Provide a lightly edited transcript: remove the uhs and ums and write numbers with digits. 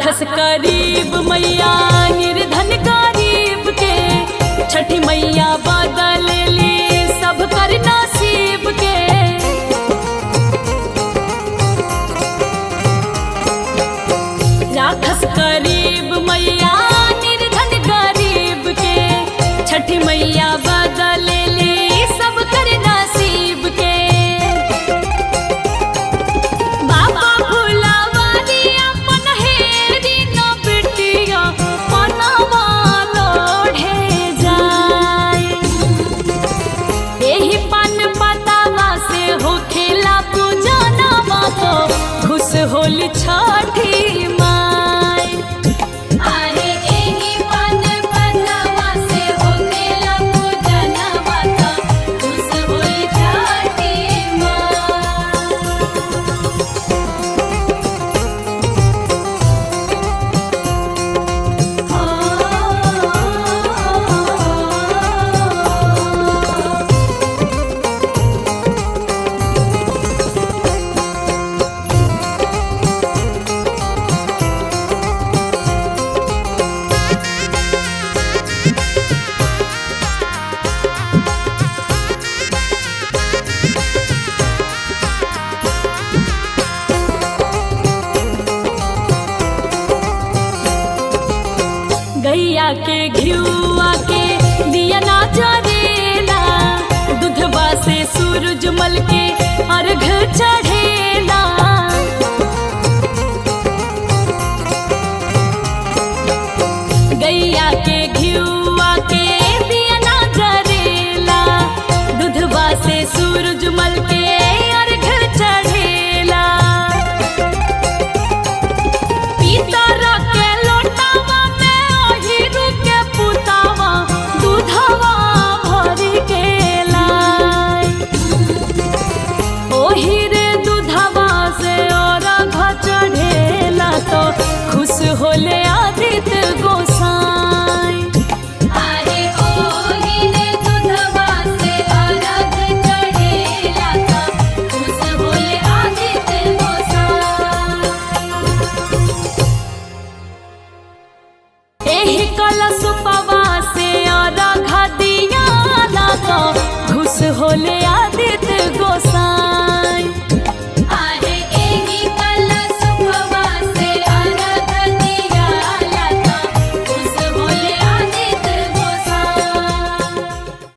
राखस करीब मैया निर्धन गरीब के, छठी मैया बदल ली सब कर नसीब के। राखस करीब मैया निर्धन गरीब के, छठी मैया बदल ली सब कर नसीब के। बाबा भुलावारी अपन हेरी न बिटिया पनवा लोढ़े जाए। एही पान पतावा से होखेला पूजनवा तो खुश होली छठी माई। अरे एही पान पतावा से होखेला पूजनवा तो खुश होली छठी माई। गैया के घिउआ के दिया ना जरेला, दूधवा से सूरजमल के अर्घ चढ़ेला। गैया के घिउआ के दिया ना जरेला, दूधवा से सूरजमल के अर्घ चढ़ेला। पीतर के लोटावा में ओहिरू के पुतावा दूधवा भर के लाई। ओही रे दूधवा से अर्घ चढ़ेला तो खुश होले आदित्य गोसाई। अरे ओही रे दूधवा से अर्घ चढ़ेला तो खुश होले आदित्य गोसाई। एही कलश पवा से अर्घ दियाला तो खुश होले